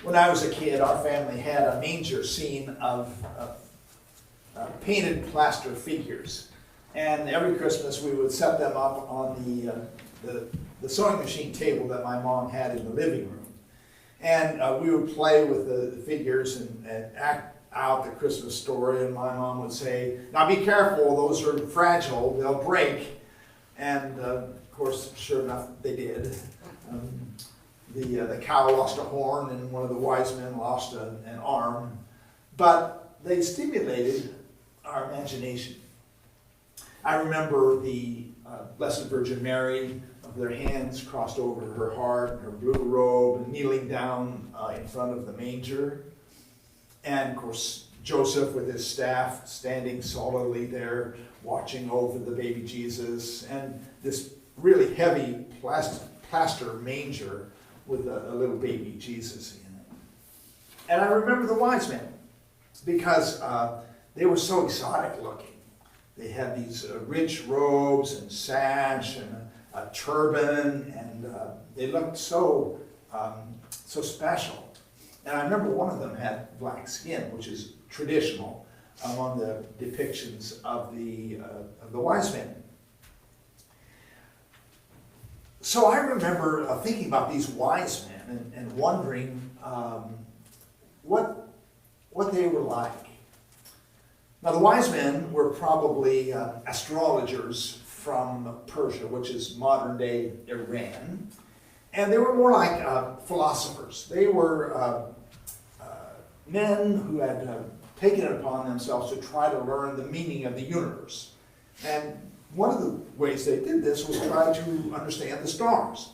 When I was a kid, our family had a manger scene of painted plaster figures. And every Christmas we would set them up on the sewing machine table that my mom had in the living room. And we would play with the figures and act out the Christmas story. And my mom would say, "Now be careful, those are fragile, they'll break." And of course, sure enough, they did. The cow lost a horn and one of the wise men lost an arm. But they stimulated our imagination. I remember the Blessed Virgin Mary, with their hands crossed over her heart, her blue robe, kneeling down in front of the manger. And of course, Joseph with his staff standing solidly there, watching over the baby Jesus, and this really heavy plaster manger with a little baby Jesus in it. And I remember the wise men, because they were so exotic looking. They had these rich robes and sash and a turban, and they looked so special. And I remember one of them had black skin, which is traditional among the depictions of the wise men. So I remember thinking about these wise men and wondering what they were like. Now the wise men were probably astrologers from Persia, which is modern day Iran. And they were more like philosophers. They were men who had taken it upon themselves to try to learn the meaning of the universe. And one of the ways they did this was try to understand the stars.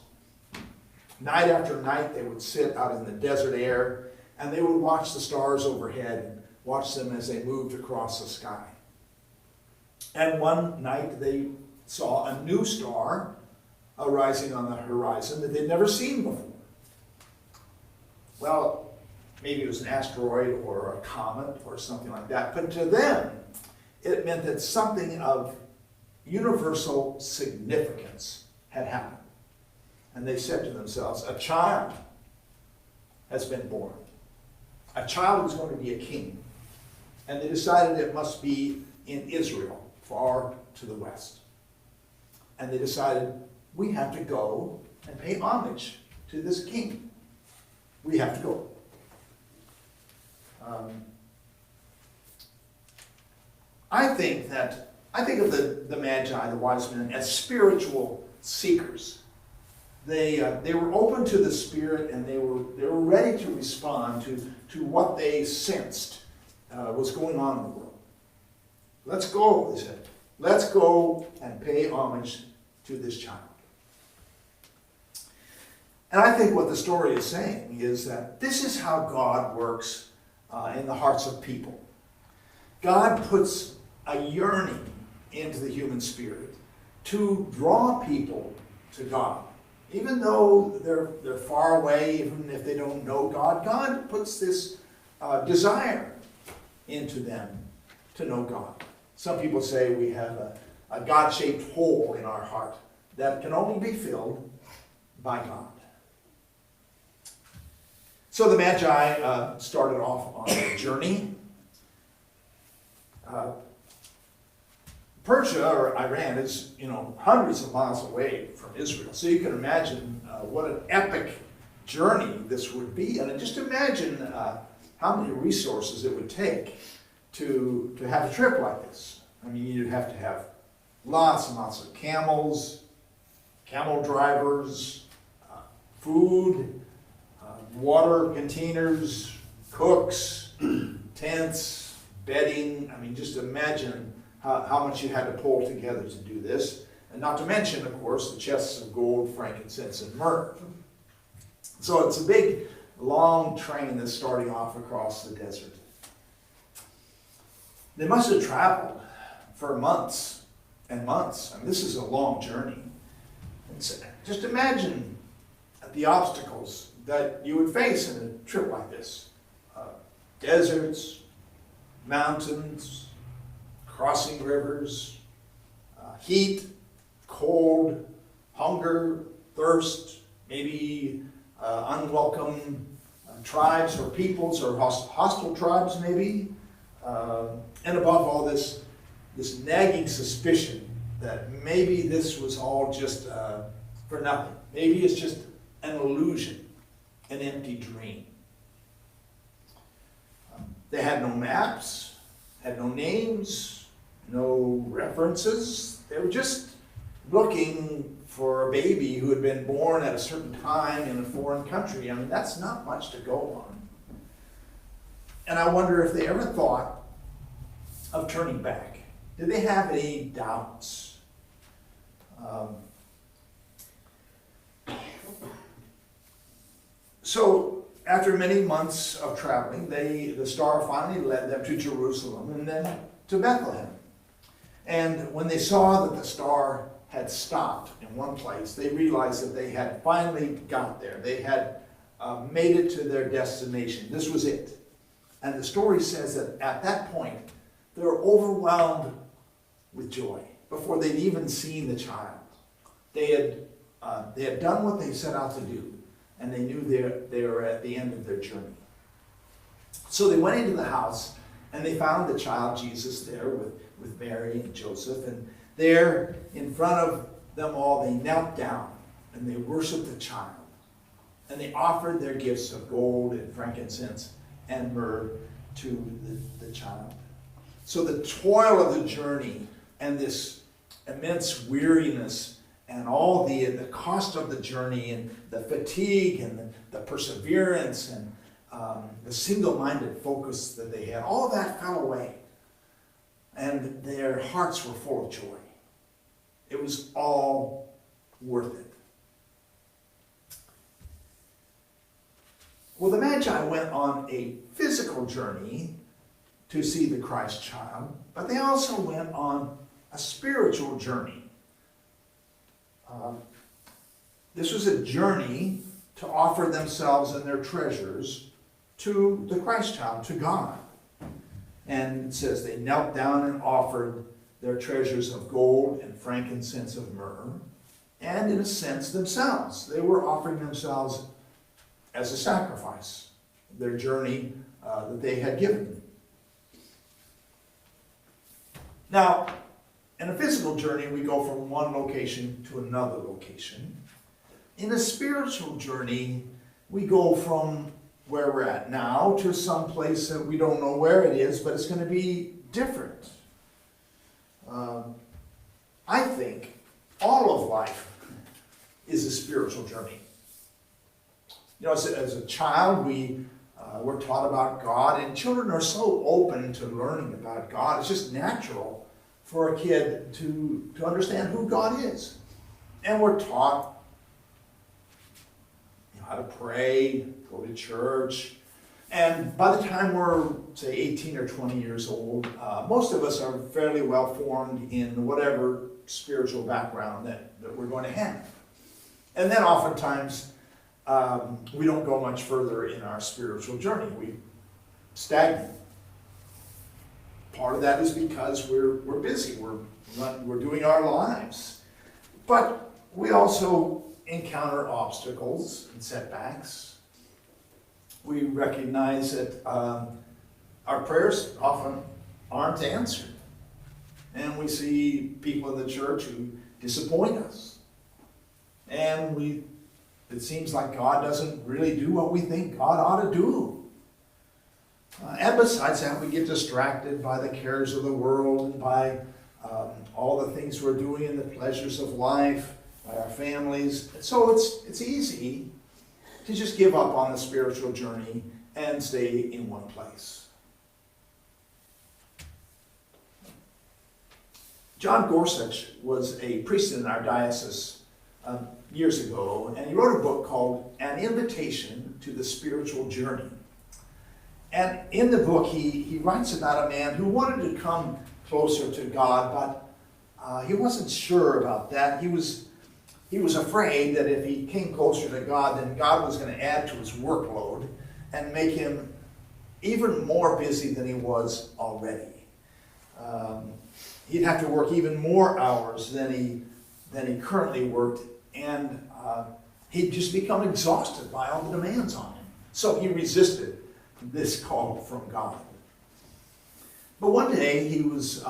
Night after night, they would sit out in the desert air, and they would watch the stars overhead and watch them as they moved across the sky. And one night, they saw a new star arising on the horizon that they'd never seen before. Well, maybe it was an asteroid or a comet or something like that, but to them, it meant that something of universal significance had happened. And they said to themselves, a child has been born. A child is going to be a king. And they decided it must be in Israel, far to the west. And they decided, we have to go and pay homage to this king. We have to go. I think of the Magi, the wise men, as spiritual seekers. They were open to the Spirit, and they were ready to respond to what they sensed was going on in the world. Let's go, they said. Let's go and pay homage to this child. And I think what the story is saying is that this is how God works in the hearts of people. God puts a yearning into the human spirit to draw people to God. Even though they're far away, even if they don't know God, God puts this desire into them to know God. Some people say we have a God-shaped hole in our heart that can only be filled by God. So the Magi started off on a journey. Persia, or Iran, is hundreds of miles away from Israel. So you can imagine what an epic journey this would be. And just imagine how many resources it would take to have a trip like this. I mean, you'd have to have lots and lots of camels, camel drivers, food, water containers, cooks, tents, bedding. I mean, just imagine how much you had to pull together to do this. And not to mention, of course, the chests of gold, frankincense, and myrrh. So it's a big, long train that's starting off across the desert. They must have traveled for months and months. I mean, this is a long journey. And so just imagine the obstacles that you would face in a trip like this. Deserts, mountains, crossing rivers, heat, cold, hunger, thirst, maybe unwelcome tribes or peoples or hostile tribes maybe. And above all this nagging suspicion that maybe this was all just for nothing. Maybe it's just an illusion, an empty dream. They had no maps, had no names, no references. They were just looking for a baby who had been born at a certain time in a foreign country. I mean, that's not much to go on. And I wonder if they ever thought of turning back. Did they have any doubts? So after many months of traveling, the star finally led them to Jerusalem and then to Bethlehem. And when they saw that the star had stopped in one place, they realized that they had finally got there. They had made it to their destination. This was it. And the story says that at that point, they were overwhelmed with joy before they'd even seen the child. They had done what they set out to do, and they knew they were at the end of their journey. So they went into the house, and they found the child Jesus there with Mary and Joseph, and there in front of them all, they knelt down, and they worshiped the child, and they offered their gifts of gold and frankincense and myrrh to the child. So the toil of the journey and this immense weariness and all the cost of the journey and the fatigue and the perseverance and the single-minded focus that they had, all of that fell away. And their hearts were full of joy. It was all worth it. Well, the Magi went on a physical journey to see the Christ child, but they also went on a spiritual journey. This was a journey to offer themselves and their treasures to the Christ child, to God. And it says they knelt down and offered their treasures of gold and frankincense of myrrh, and in a sense themselves. They were offering themselves as a sacrifice, their journey that they had given. Now, in a physical journey, we go from one location to another location. In a spiritual journey, we go from where we're at now to some place that we don't know where it is, but it's going to be different. I think all of life is a spiritual journey. You know, as a child, we're taught about God, and children are so open to learning about God. It's just natural for a kid to understand who God is. And we're taught how to pray, go to church. And by the time we're, say, 18 or 20 years old, most of us are fairly well formed in whatever spiritual background that we're going to have. And then oftentimes, we don't go much further in our spiritual journey. We stagnate. Part of that is because we're busy. We're doing our lives. But we also encounter obstacles and setbacks. We recognize that our prayers often aren't answered. And we see people in the church who disappoint us. And it seems like God doesn't really do what we think God ought to do. And besides that, we get distracted by the cares of the world and by all the things we're doing and the pleasures of life, by our families. So it's easy to just give up on the spiritual journey and stay in one place. John Gorsuch was a priest in our diocese years ago, and he wrote a book called An Invitation to the Spiritual Journey. And in the book, he writes about a man who wanted to come closer to God, but he wasn't sure about that. He was afraid that if he came closer to God, then God was going to add to his workload and make him even more busy than he was already. He'd have to work even more hours than he currently worked, and he'd just become exhausted by all the demands on him. So he resisted this call from God. But one day he was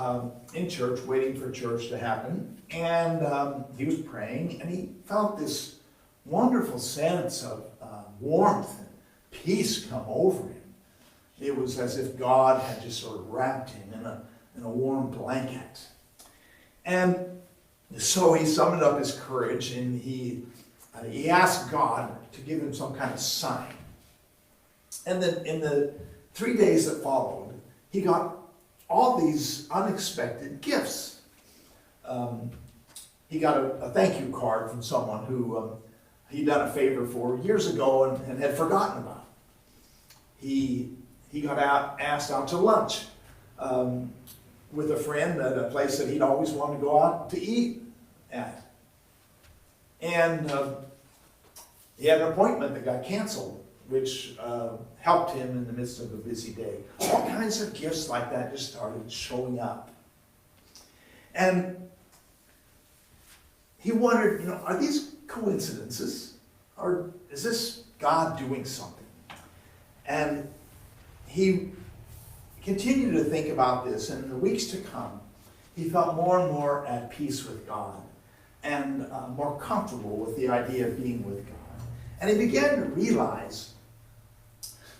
in church, waiting for church to happen, and he was praying, and he felt this wonderful sense of warmth and peace come over him. It was as if God had just sort of wrapped him in a warm blanket. And so he summoned up his courage, and he asked God to give him some kind of sign. And then in the 3 days that followed, he got all these unexpected gifts. He got a thank you card from someone who he'd done a favor for years ago and had forgotten about. He got asked out to lunch with a friend at a place that he'd always wanted to go out to eat at. And he had an appointment that got canceled, which helped him in the midst of a busy day. All kinds of gifts like that just started showing up. And he wondered, are these coincidences? Or is this God doing something? And he continued to think about this, and in the weeks to come, he felt more and more at peace with God and more comfortable with the idea of being with God. And he began to realize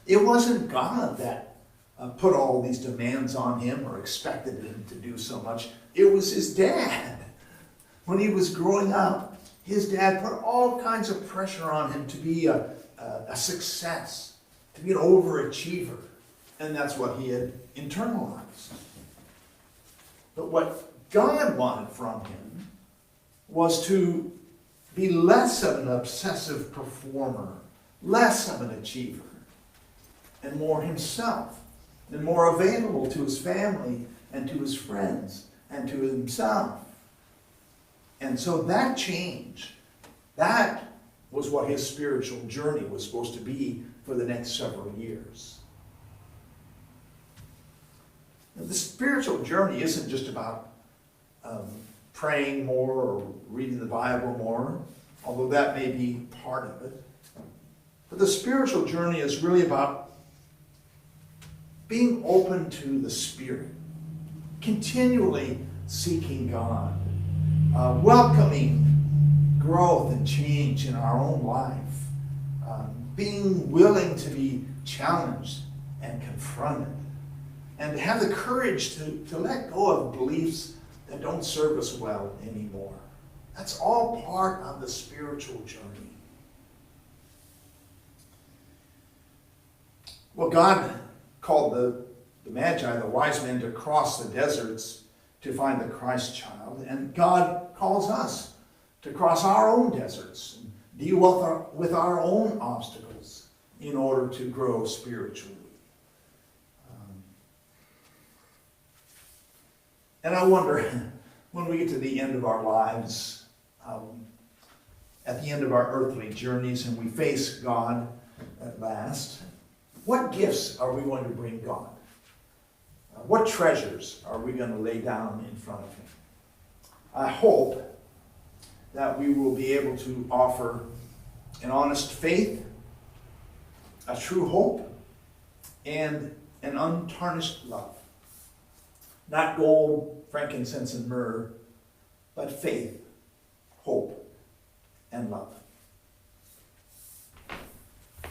it wasn't God that put all these demands on him or expected him to do so much. It was his dad. When he was growing up, his dad put all kinds of pressure on him to be a success, to be an overachiever. And that's what he had internalized. But what God wanted from him was to be less of an obsessive performer, less of an achiever, and more himself, and more available to his family and to his friends and to himself. And so that change, that was what his spiritual journey was supposed to be for the next several years. Now, the spiritual journey isn't just about praying more or reading the Bible more, although that may be part of it. But the spiritual journey is really about being open to the Spirit, continually seeking God, welcoming growth and change in our own life, being willing to be challenged and confronted, and to have the courage to let go of beliefs that don't serve us well anymore. That's all part of the spiritual journey. Well, God called the Magi, the wise men, to cross the deserts to find the Christ child. And God calls us to cross our own deserts and deal with our own obstacles in order to grow spiritually. And I wonder, when we get to the end of our lives, at the end of our earthly journeys, and we face God at last, what gifts are we going to bring God? What treasures are we going to lay down in front of him? I hope that we will be able to offer an honest faith, a true hope, and an untarnished love. Not gold, frankincense, and myrrh, but faith, hope, and love.